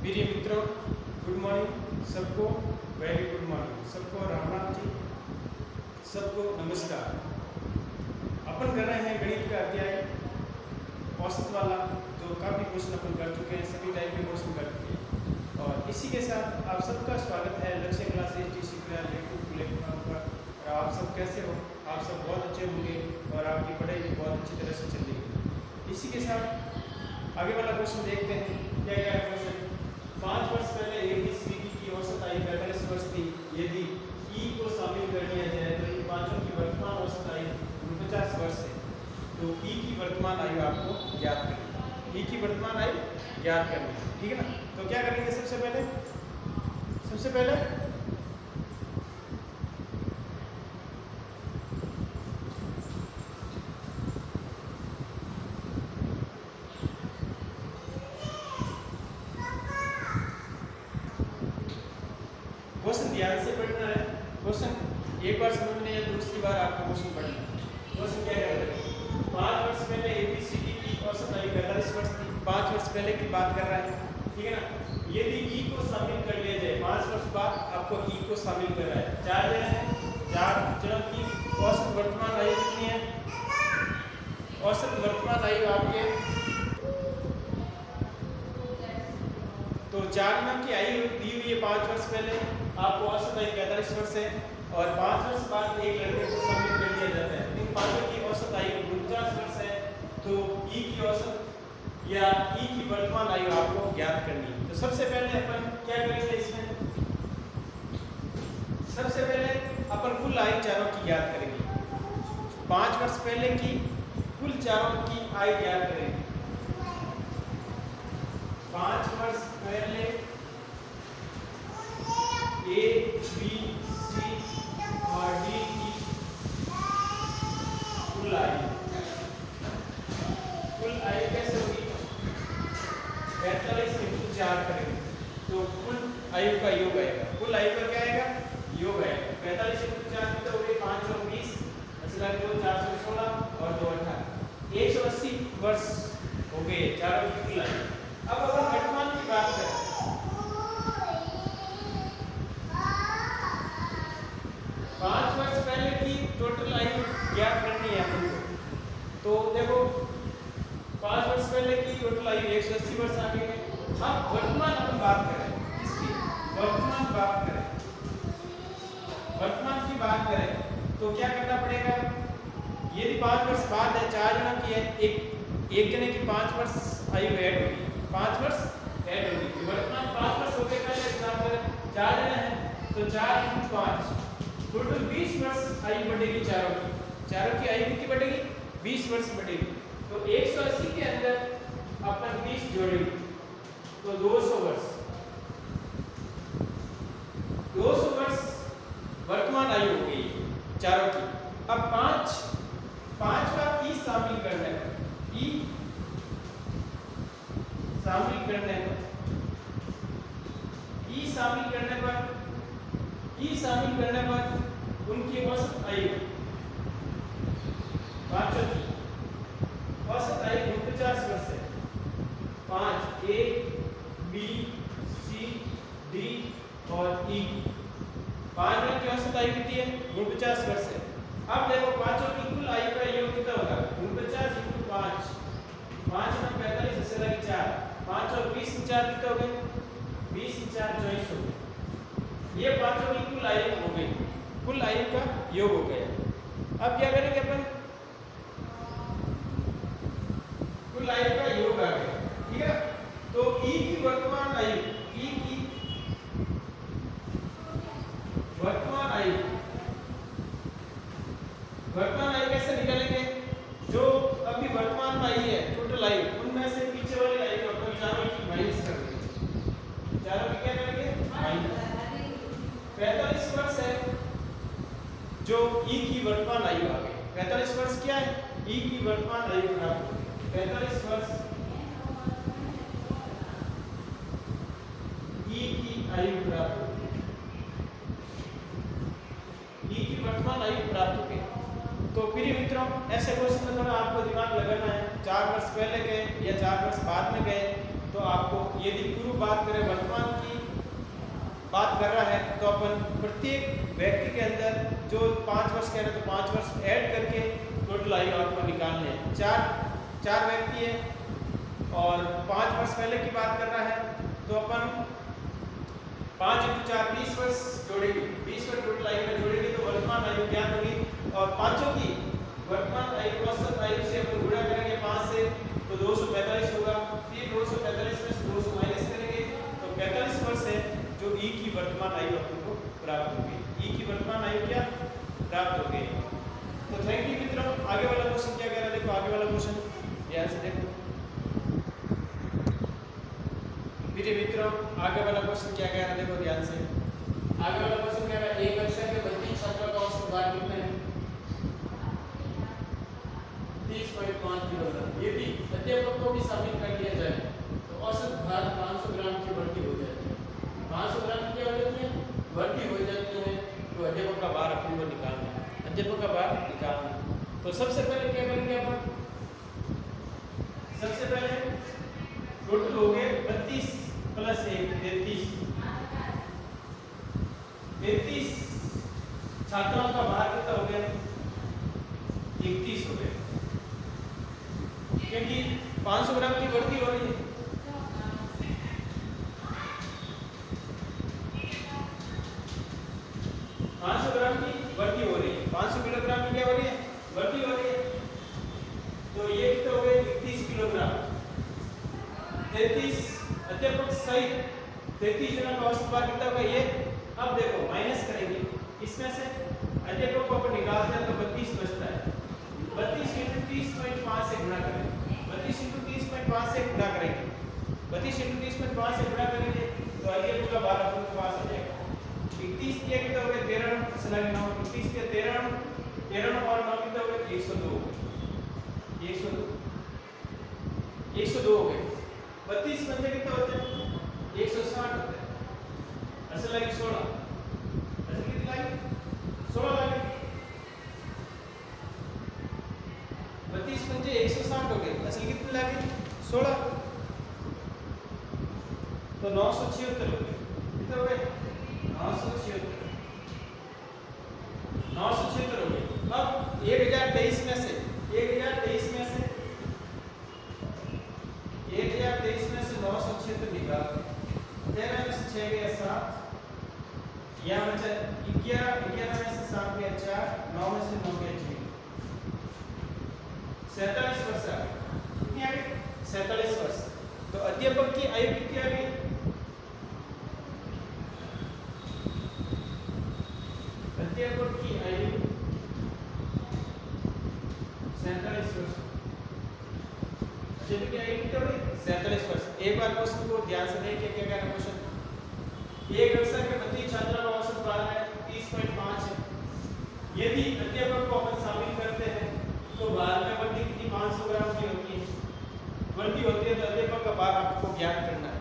प्रिय मित्रों, good morning सबको। वेरी गुड मॉर्निंग सबको। राम राम जी सबको नमस्कार। अपन कर रहे हैं गणित का अध्याय औसत वाला, जो काफ़ी क्वेश्चन अपन कर चुके हैं, सभी टाइप के क्वेश्चन कर चुके हैं। और इसी के साथ आप सबका स्वागत है लक्ष्य क्लासेज टी यूट्यूब प्लेटफॉर्म पर। और आप सब कैसे हो? आप सब बहुत अच्छे होंगे और आपकी पढ़ाई भी बहुत अच्छी तरह से चल रही है। इसी के साथ आगे वाला क्वेश्चन देखते हैं। क्या क्या है क्वेश्चन? 5 वर्ष पहले ABCD की औसत आयु 45 वर्ष थी। यदि E को शामिल कर लिया जाए तो इन पांचों की वर्तमान औसत आयु 49 वर्ष है। तो E की वर्तमान आयु आपको ज्ञात करनी है। E की वर्तमान आयु ज्ञात करनी है, ठीक है ना? तो क्या करेंगे? सबसे पहले क्वेश्चन ध्यान से पढ़ना है। क्वेश्चन एक बार समझने या दूसरी बार आपको क्वेश्चन पढ़ना है। क्वेश्चन क्या कह रहा है? 5 वर्ष पहले ABCD की औसत आयु 45 वर्ष थी। 5 वर्ष पहले की बात कर रहा है, ठीक है ना? यदि E को शामिल कर लिया जाए, 5 वर्ष बाद आपको E को शामिल कर रहा है। 4 जन है, 4 जनों की औसत वर्तमान आयु कितनी है? औसत वर्तमान आयु आपके तो 4 जनों की आयु दी हुई है 5 वर्ष पहले। आपको औसत आयु 45 वर्ष है और 5 वर्ष बाद एक लड़के को शामिल कर दिया जाता है। इन पांचों की औसत आयु 49 वर्ष है। तो E की औसत या E की वर्तमान आयु आपको ज्ञात करनी है। तो सबसे पहले अपन क्या करेंगे इसमें? सबसे पहले अपन कुल आयु चारों की ज्ञात करेंगे। 5 वर्ष पहले की कुल चारों की आयु ज्ञात करेंगे। 5 वर्ष पहले A, B, C और D की कुल आयु कैसे होगी? 45 × 4 करेंगे तो कुल आयु का योग आएगा। कुल आयु का क्या आएगा? योग आएगा। 45 × 4 कितने हो गए? 5 और 20 असला 2 416 और 2 18 180 वर्ष हो गए चारों की कुल आयु। अब अपन वर्तमान की बात करें, 5 वर्ष पहले की टोटल आयु ज्ञात करनी है हमको। तो देखो 5 वर्ष पहले की टोटल आयु 180 वर्ष आ गई है। अब वर्तमान अपन बात करें, इसकी वर्तमान की बात करें तो क्या करना पड़ेगा? यदि 5 वर्ष बाद है, 4 जनों की है, एक जने की 5 वर्ष आयु ऐड होगी, 5 वर्ष ऐड होगी। वर्तमान 5 वर्ष हो गए। पहले एग्जांपल 4 जने हैं तो 4 × 5 टोटल 20 वर्ष आयु बढ़ेगी। चारों की आयु कितनी बढ़ेगी? 20 वर्ष बढ़ेगी। तो 180 के अंदर अपन 20 जोड़ेंगे तो 200 वर्ष। 200 वर्ष वर्तमान आयु हो गई चारों की। अब 5 का E शामिल करने पर E शामिल करने पर उनकी औसत आयु, पांचों की औसत आयु 49 वर्ष है। 5 A, B, C, D और E, 5 जनों की औसत आयु कितनी है? 49 वर्ष है। अब देखो पांचों की कुल आयु का योग कितना होगा? 49 × 5, 5 × 45 असला 4, 5 और 20 × 4 कितना हो गए? 20 × 4 24 हो गए। ये पांचों की कुल आयु हो गई, कुल आयु का योग हो गया। अब क्या करेंगे अपन? कुल आयु का योग आ गया, ठीक है? तो E की वर्तमान आयु कैसे निकालेंगे? जो अभी वर्तमान में आई है टोटल आयु, उनमें से पीछे वाली आयु अपन चारों की माइनस कर देंगे। चारों की क्या करेंगे? माइनस। 45 वर्ष है जो E की वर्तमान आयु आ गई। 45 वर्ष क्या है? E की वर्तमान आयु प्राप्त हो गई। 45 वर्ष E की आयु प्राप्त हो गई। E की वर्तमान आयु प्राप्त हो गई। तो प्रिय मित्रों, ऐसे क्वेश्चन में थोड़ा आपको दिमाग लगाना है। 4 वर्ष पहले गए या 4 वर्ष बाद में गए तो तो आपको यदि पूर्व बात करें वर्तमान की बात कर रहा है तो अपन प्रत्येक व्यक्ति के अंदर जो 5 वर्ष कह रहे हैं तो 5 वर्ष ऐड करके टोटल आयु आपको निकालने हैं। चार व्यक्ति है और 5 वर्ष पहले की बात कर रहा है तो अपन 5 × 4 20 वर्ष जोड़ेंगे, 20 वर्ष टोटल आयु में जोड़ेंगे तो वर्तमान आयु क्या होगी और पांचों की वर्तमान आयु औसत आयु से अपन गुणा करेंगे 5 से तो 245 होगा। फिर 245 में से 200 माइनस करेंगे तो 45 वर्ष है जो ई की वर्तमान आयु अपन को प्राप्त होगी। ई की वर्तमान आयु क्या प्राप्त होगी। तो थैंक यू मित्रों। आगे वाला क्वेश्चन क्या कह रहा है, देखो आगे वाला क्वेश्चन ध्यान से देखो मेरे मित्रों। आगे वाला क्वेश्चन क्या कह रहा है, देखो ध्यान से। आगे वाला क्वेश्चन कह रहा है एक कक्षा के 32 छात्रों का औसत भार कितना है 30.5 किलोग्राम। यदि अध्यापक को भी शामिल कर लिया जाए तो औसत भार 500 ग्राम की बढ़ती हो जाती है। 500 ग्राम की क्या हो जाती है, बढ़ती हो जाती है। तो अध्यापक का भार अपन को निकालना है, अध्यापक का भार निकालना है। तो सबसे पहले क्या करेंगे अपन, सबसे पहले टोटल हो गए 32 प्लस 1 33 छात्रों का भार कितना हो गया 31 हो गया, क्योंकि 500 ग्राम की बढ़ती हो रही है। किलोग्राम की क्या हो रही है, बढ़ती हो रही है। तो ये कितना हो गए 31 किलोग्राम। 33 अध्यापक सहित 33 जनों का औसत भार कितना होगा ये। अब देखो माइनस करेंगे इसमें से अध्यापक को अपन निकालते हैं तो 32 बचता है। 32 × 30.5 से गुणा करेंगे, 32 × 30.5 से गुणा करेंगे, 32 × 30.5 से गुणा करेंगे तो अध्यापक का भार अपन के पास आ जाएगा 31 के कितना हो गया 13 से लगे 9 31 के 13 और 9 कितना हो गया 102 हो गए। 32 बचे कितना होते हैं 160 होते हैं। असल लगी 16, असल कितनी लगी 16 लगी। 32 बचे 160 हो गए, असल कितनी लगी 16 तो 976 हो गए। कितने हो गए 976 हो गए। अब 1023 में से 976 निकाल 13 में से 6 गया 7, यहाँ बचा 11 में से 7 गया 4, 9 में से 9 गया 6, 47 वर्ष आ गए। कितनी आ गई 47 वर्ष। तो अध्यापक की आयु कितनी आ गई, अध्यापक की आयु 47 वर्ष। अध्यापक की आयु कितनी हो गई 47 वर्ष। एक बार क्वेश्चन को ध्यान से देखिए क्या कह रहा है क्वेश्चन। एक कक्षा के 32 छात्रों का औसत भार है 30.5 है। यदि अध्यापक को अपन शामिल करते हैं तो भार में वृद्धि कितनी 500 ग्राम की होती है, वृद्धि होती है तो अध्यापक का भार आपको ज्ञात करना है।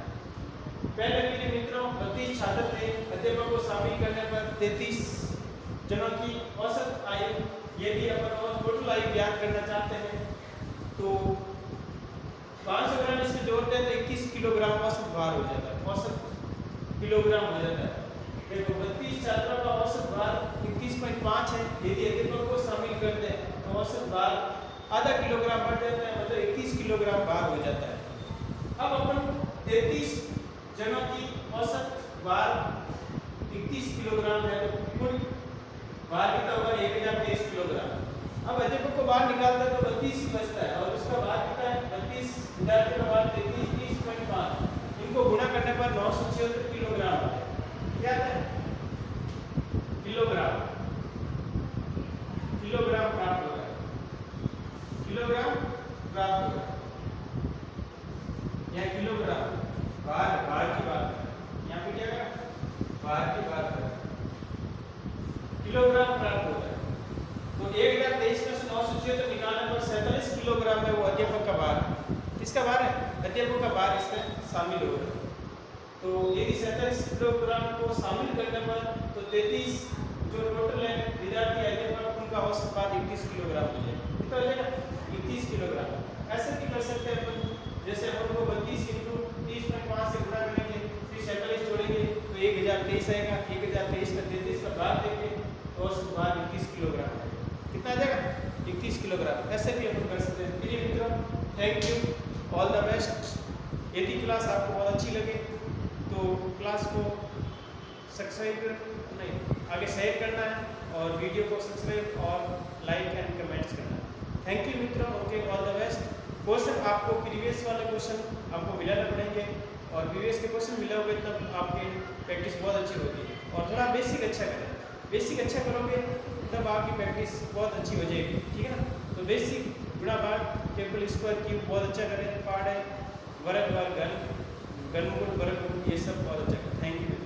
पहले मेरे मित्रों 32 छात्र थे, अध्यापक को शामिल करने पर 33 जनों की औसत आयु, यदि अपन टोटल आयु ज्ञात करना चाहते हैं तो 500 ग्राम इसमें जोड़ते हैं तो 21 किलोग्राम औसत भार हो जाता है, औसत किलोग्राम हो जाता है। देखो 32 छात्रों का औसत भार 21.5 है। यदि अध्यापक को शामिल करते हैं तो औसत भार आधा किलोग्राम बढ़ जाता है, मतलब 21 किलोग्राम भार हो जाता है। अब अपन 33 जनों की औसत भार 31 किलोग्राम है तो कुल भार कितना होगा 1023 किलोग्राम। अब अध्यापक को बाहर निकालते हैं तो 32 ही बचता है और उसका भार कितना है 32 विद्यार्थी का भार 33 30.5, इनको गुणा करने पर 976 किलोग्राम क्या है किलोग्राम प्राप्त होगा, किलोग्राम प्राप्त होगा। यहाँ किलोग्राम भार की बात है, यहाँ पे क्या है भार की बात है, किलोग्राम प्राप्त होता है। तो 1023 में से 976 निकालने पर 47 किलोग्राम में वो अध्यापक का भार, किसका भार है अध्यापक का भार इसमें शामिल होगा। तो यदि 47 किलोग्राम को शामिल करने पर तो 33 जो टोटल है विद्यार्थी अध्यापक उनका औसत भार 21 किलोग्राम हो जाएगा। कितना हो जाएगा 21 किलोग्राम। ऐसे भी कर सकते हैं अपन, जैसे अपन को 32 × 30 में 5 से गुणा करेंगे, फिर 47 जोड़ेंगे तो 1023 आएगा। 1023 में 33 का भाग देंगे तो उसके बाद 21 किलोग्राम आएगा। कितना आ जाएगा? 21 किलोग्राम। ऐसे भी अपन कर सकते हैं। प्रिय मित्रों, thank you, all the best. यदि क्लास आपको बहुत अच्छी लगे तो क्लास को सब्सक्राइब नहीं आगे शेयर करना है और वीडियो को सब्सक्राइब और लाइक एंड कमेंट्स करना है। थैंक यू मित्रों, okay, all the best. Question आपको प्रीवियस वाले क्वेश्चन आपको मिलाना पड़ेंगे और प्रीवियस के क्वेश्चन मिला होगा तब आपकी प्रैक्टिस बहुत अच्छी होगी। और थोड़ा बेसिक अच्छा करें, बेसिक अच्छा करोगे तब आपकी प्रैक्टिस बहुत अच्छी हो जाएगी, ठीक है ना। तो बेसिक गुणा भाग, ट्रिपल स्क्वायर, क्यूब बहुत अच्छा करें, पार्ट है, वर्ग वर्ग घन, घनमूल वर्गमूल, ये सब बहुत अच्छा करें। Thank you.